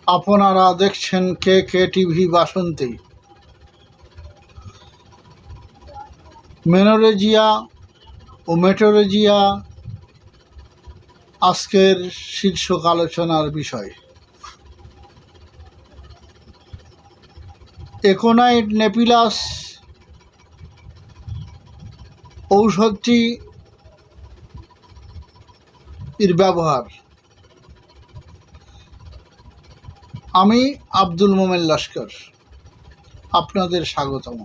আপনারা দেখছেন কে কে টিভি বাসন্তী। মেনোরেজিয়া ও মেটোরেজিয়া আজকের শীর্ষক আলোচনার বিষয়। একোনাইট নেপিলাস ঔষধটি এর ব্যবহার। আমি আব্দুল মোমেন লস্কর, আপনাদের স্বাগতম।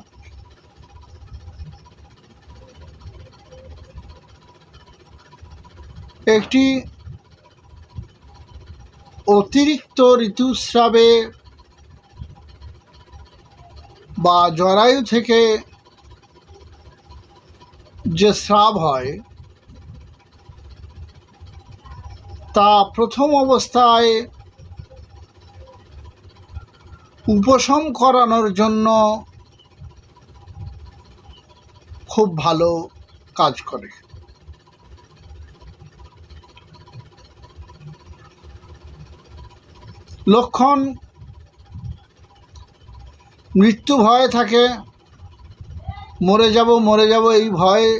একটি অতিরিক্ত ঋতুস্রাবে বা জরায়ু থেকে যে স্রাব হয় তা প্রথম অবস্থায় উপশম করানোর জন্য খুব ভালো কাজ করে। লক্ষণ: মৃত্যু ভয় থাকে, মরে যাব এই ভয়ে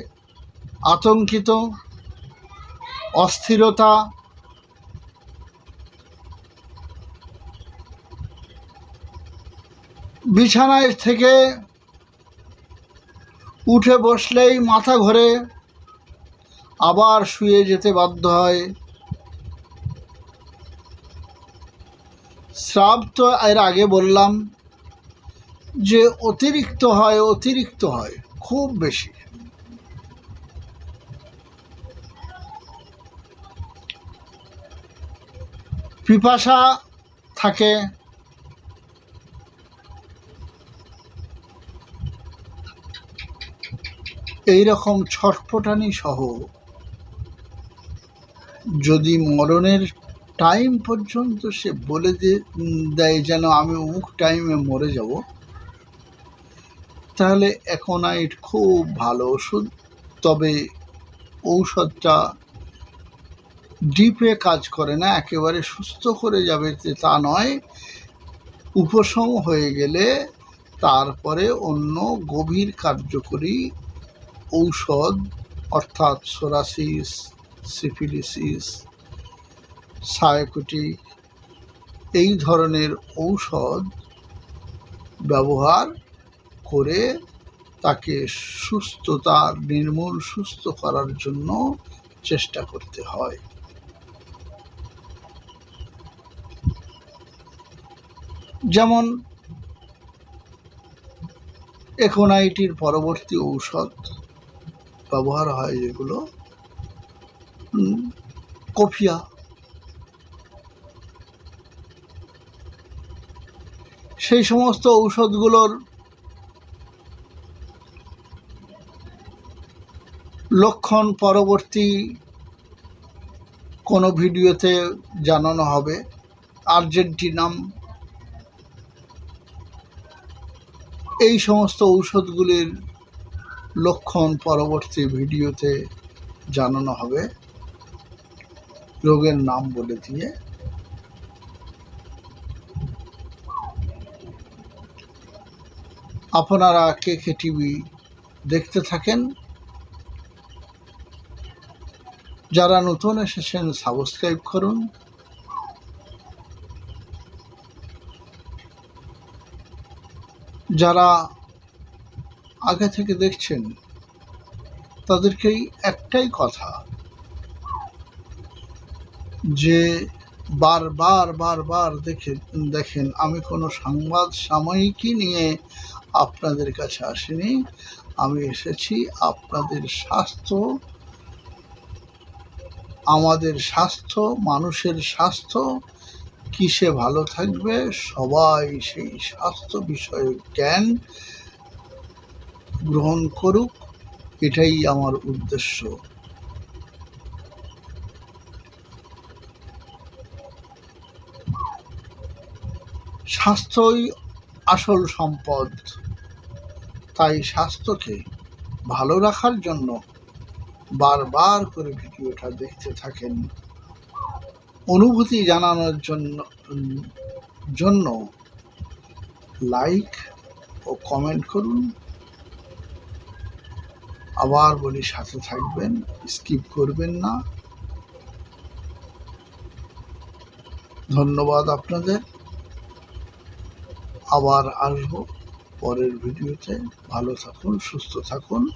আতঙ্কিত, অস্থিরতা, বিছানায় থেকে উঠে বসলেই মাথা ঘোরে, আবার শুয়ে যেতে বাধ্য হয়। স্রাব তো এর আগে বললাম যে অতিরিক্ত হয় খুব বেশি। পিপাসা থাকে, এইরকম ছটফটানি সহ যদি মরণের টাইম পর্যন্ত সে বলে দেয় যেন আমি অমুক টাইমে মরে যাব, তাহলে একোনাইট খুব ভালো ওষুধ। তবে ঔষধটা ডিপে কাজ করে না, একেবারে সুস্থ করে যাবে তা নয়। উপশম হয়ে গেলে তারপরে অন্য গভীর কার্যকরী ঔষধ অর্থাৎ সোরাসিস, সিফিলিসিস, সাইকোটিক এই ধরনের ঔষধ ব্যবহার করে তাকে নির্মূল সুস্থ করার জন্য চেষ্টা করতে হয়। যেমন একোনাইটির পরবর্তী ঔষধ ব্যবহার হয় যেগুলো, কোফিয়া, সেই সমস্ত ঔষধগুলোর লক্ষণ পরবর্তী কোনো ভিডিওতে জানানো হবে। আর্জেন্টিনাম, এই সমস্ত ঔষধগুলির লক্ষণ পরবর্তী ভিডিওতে জানানো হবে, রোগের নাম বলে দিয়ে। আপনারা কে কে টিভি দেখতে থাকেন। যারা নতুন এসেছেন সাবস্ক্রাইব করুন। যারা আগে থেকে দেখছেন তাদেরকেই একটাই কথা, যে বারবার দেখেন আমি কোনো সংবাদ সাময়িকী নিয়ে আপনাদের কাছে আসিনি। আমি এসেছি আপনাদের স্বাস্থ্য, আমাদের স্বাস্থ্য, মানুষের স্বাস্থ্য কিসে ভালো থাকবে, সবাই সেই স্বাস্থ্য বিষয়ক জ্ঞান গ্রহণ করুক, এটাই আমার উদ্দেশ্য। স্বাস্থ্যই আসল সম্পদ, তাই স্বাস্থ্যকে ভালো রাখার জন্য বারবার করে ভিডিওটা দেখতে থাকেন। অনুভূতি জানানোর জন্য জন্য লাইক ও কমেন্ট করুন। আবার বলি, সাথে থাকবেন, স্কিপ করবেন না। ধন্যবাদ আপনাদের। আবার আসবো পরের ভিডিওতে। ভালো থাকুন, সুস্থ থাকুন।